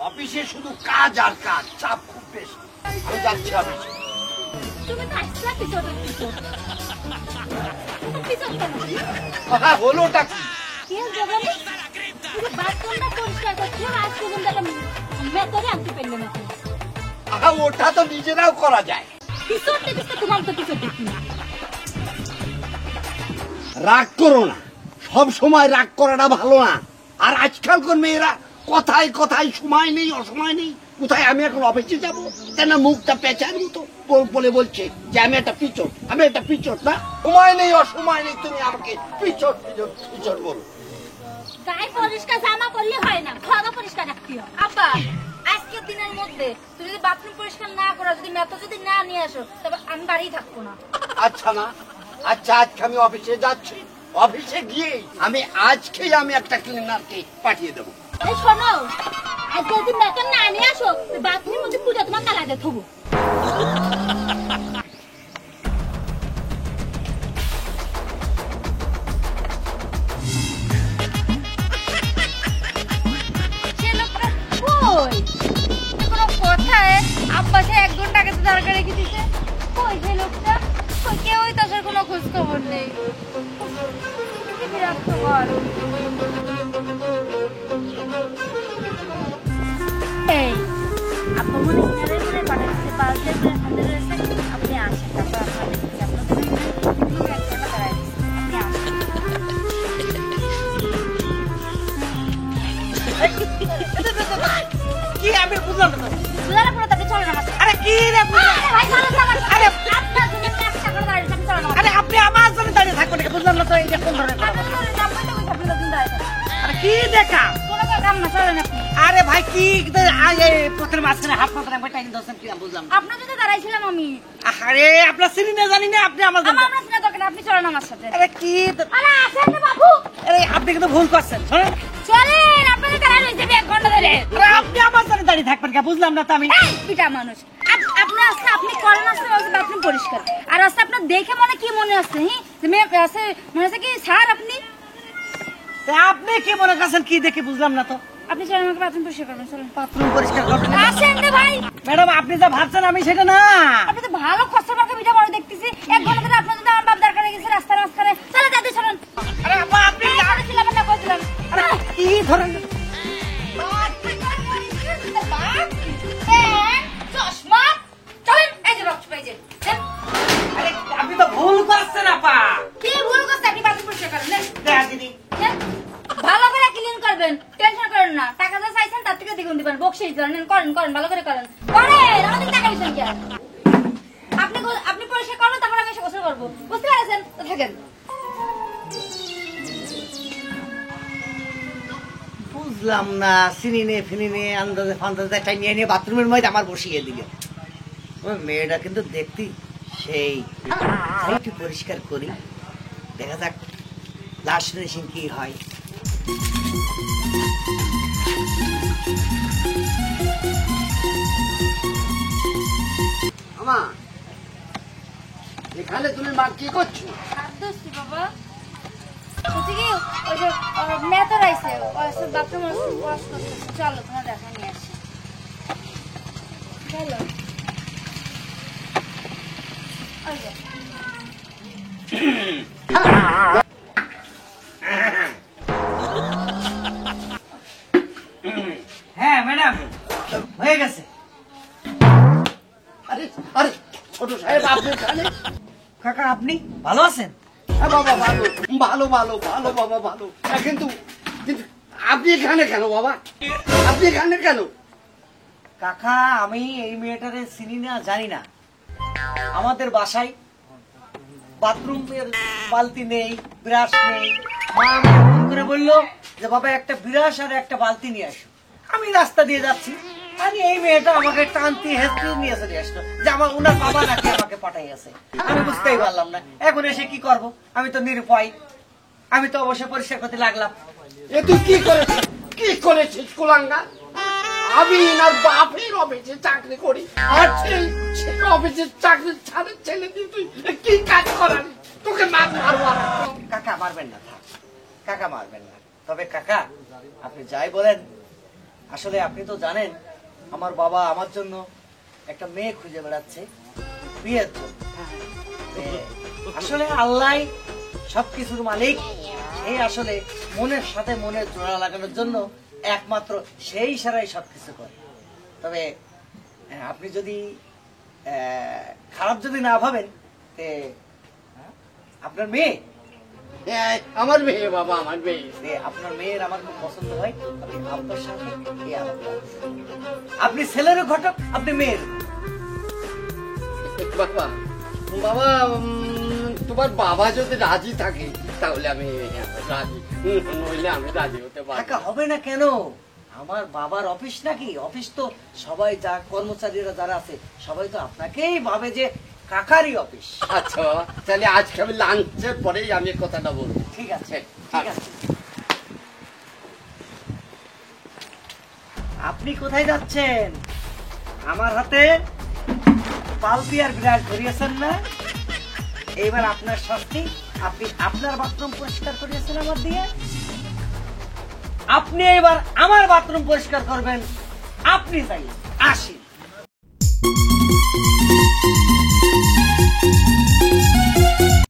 অফিসে শুধু কাজ আর কাজ, চাপ খুব বেশি। আমি যাচ্ছি অফিসে। হলোটা কি? ওটা তো নিজেরাও করা যায়। রাগ করো না, সব সময় রাগ করাটা ভালো না। আর আজকালকার মেয়েরা কথায় কথায় সময় নেই, অসময় নেই। কোথায় আমি এখন অফিসে যাবো, কেন মুখটা পেঁচার মতো বলে বলছে যে আমি একটা পিচর, আমি একটা পিচর না। সময় নেই, অসময় নেই, তুমি আমাকে পিচর পিচর পিচর বলো। গায়ে পরিষ্কার জামা পরলে হয় না, খাওয়া পরিষ্কার রাখতে হয়। আব্বা, আজকের দিনের মধ্যে তুমি যদি বাথরুম পরিষ্কার না করো, যদি মেতো যদি না নিয়ে আসো, তবে আমি বাড়িই থাকবো না। আচ্ছা না, আচ্ছা আজকে আমি অফিসে যাচ্ছি। অফিসে গিয়ে আমি আজকেই আমি একটা ক্লিনারকে পাঠিয়ে দেবো। এই শোনো, আজকে যদি মেতো না নিয়ে আসো, বাথরুমের মধ্যে পূজা তোমার তালা দিয়ে থবো। খোঁজ খবর নেই। আপনি মনে মনে পাঠাচ্ছে, পাল্টে সাথে রয়েছে। আপনি আসেন, তারপর কি আমি বুঝলাম না। বুঝলাম না, তাকে চলে না। আরে কি রে ভাই, চলো চলো। আরে আপনার জন্য একটা করে দাঁড়িয়ে থাকি, চলো না। আরে আপনি আমার জন্য দাঁড়িয়ে থাকবেন নাকি? বুঝলাম না তো, এটা কোন ধরনের কথা? আরে কি দেখা? কোনো কাম না, চলে না। আরে ভাই কি পথের মাঝখানে হাত পাতা রাখবে, টাইম দর্শন কি বুঝলাম না। আপনার জন্য দাঁড়াইছিলাম আমি। আরে আপনার চিনি না জানি না, আপনি আমার জন্য। আমার চিনা দরকার, আপনি চলেন আমার সাথে। আরে কি? আরে আসেন না বাবু। আরে আপনি কিন্তু ভুল করছেন। শোনেন, চলেন, আপনাদের দাঁড়ানো হয়েছে 1 ঘন্টা ধরে। আরে আপনি আমার জন্য দাঁড়িয়ে থাকবেন কে? বুঝলাম না তো আমি। এই পিটা মানুষ, আপনি আসলে আপনি করেন আসলে বাথরুম পরিষ্কার, আর আসলে আপনার দেখে মনে কি মনে আছে? মনে আছে কি স্যার আপনি? আপনি কি মনে করছেন? কি দেখে বুঝলাম না তো। আপনি চলেন, আমাকে বাথরুম পরিষ্কার করবেন, চলেন। বাথরুম পরিষ্কার করবেন? আসেন রে ভাই। ম্যাডাম আপনি যা ভাবছেন আমি সেটা না। আপনি তো ভালো খসা মার্কা পিঠা বড় দেখতেছি। 1 ঘন্টা ধরে আপনার জন্য আমার বাপ দরকার গেছে রাস্তার মাঝখানে। চলে যাতে চলেন। আরে আপা আপনি ছিলাম না, কইছিলাম। আরে কি ধরনের চশমা, চলেন। এই যে রক্স পাইছে। আরে আপনি তো ভুল করছেন আপা। কি ভুল করছে? আপনি বাথরুম পরিষ্কার করেন না? দেখা দিদি ভালো করে ক্লিন করবেন, টেনশন করেন না। টাকা যা চাইছেন তার থেকে দ্বিগুণ দিবেন। বকশিশ জানেন, করেন করেন, ভালো করে করেন। করেন, আমাদের টাকা দিচ্ছেন কি? আপনি পরিষ্কার করবেন, তারপর আমি এসে গোসল করবো। বুঝতে পেরেছেন? তো থাকেন। বুঝলাম না, চিনি ফিনি আন্দাজে ফান্দাজে একটা নিয়ে বাথরুমের মধ্যে আমার বসিয়ে দিল। ওই মেয়েটা কিন্তু দেখতে সেই একটু পরিষ্কার করি, দেখা যাক লাস্ট ফিনিশিং কি হয়। আমা, এখানে তুমি মা কি করছো? বাবা হচ্ছে কি, ওই যে মেয়েটার আইছে, বাথরুম ওয়াশ করতেছে। চলো তোমার দেখা নিয়ে আসি। চলো। ওই যে হ্যাঁ ম্যাডাম হয়ে গেছে। আরে আরে ছোট সাহেব, আপনি এখানে? কাকা আপনি ভালো আছেন? বাবা ভালো ভালো ভালো ভালো বাবা ভালো। কিন্তু কিন্তু আপনি এখানে কেন বাবা? আপনি এখানে কেন? কাকা আমি এই মেয়েটারে চিনি না, জানি না। আমাদের বাসায় বাথরুমের বালতি নেই, ব্রাশ নেই। মা আমাকে ফোন করে বললো যে বাবা একটা ব্রাশ আর একটা বালতি নিয়ে আসো। আমি রাস্তা দিয়ে যাচ্ছি, আমি এই মেয়েটা আমাকে টানতে হেঁচড়ে নিয়ে চলে আসলো যে আমার উনার বাবা নাকি আমাকে পাঠাইয়াছে। আমি বুঝতেই পারলাম না, এখন এসে কি করব? আমি তো নিরুপায়। আমি তো অবশ্যই পরিষ্কার করতে লাগলাম। এ তুই কি করেছিস? কি করেছিস কুলাঙ্গা? আমি আর বাপের অফিসে চাকরি করি, আর সেই অফিসের চাকরি ছাড়ে ছেলে দিয়ে তুই কি কাজ করালি? তোকে মারবো। কাকা মারবেন না, থাক কাকা মারবেন না। তবে কাকা আপনি যাই বলেন, আসলে আপনি তো জানেন আমার বাবা আমার জন্য একটা মেয়ে খুঁজে বেড়াচ্ছে বিয়ের জন্য। আসলে আল্লাহ সবকিছুর মালিক, সেই আসলে মনের সাথে মনের জোড়া লাগানোর জন্য একমাত্র সেই ইশারাই সবকিছু করে। তবে আপনি যদি খারাপ যদি না ভাবেন, তে আপনার মেয়ে, হ্যাঁ, আমার মেয়ে বাবা, আমার মেয়ে। আপনার মেয়ের আমার খুব পছন্দ হয়। আপনি আব্বার সাথে এই আলাপটা। আপনি ছেলেরও ঘটক, আপনি মেয়ের। বাবা বাবা তোমার বাবা যদি রাজি থাকে তাহলে আমি রাজি, নইলে আমি রাজি হতে পারি টাকা হবে না কেন? আমার বাবার অফিস নাকি? অফিস তো সবাই যা কর্মচারীরা যারা আছে সবাই তো আপনাকেই ভাবে যে কাকারই অফিস। আচ্ছা বাবা, তাহলে আজকে আমি লাঞ্চের পরেই আমি কথাটা বলবো। ঠিক আছে, ঠিক আছে। আপনি কোথায় যাচ্ছেন? আমার হাতে বালতি আর বিরাট ধরিয়েছেন না? এইবার আপনার শাস্তি, আপনি আপনার বাথরুম পরিষ্কার করিয়েছেন আমার দিয়ে, আপনি এবার আমার বাথরুম পরিষ্কার করবেন। আপনি চাই আসি।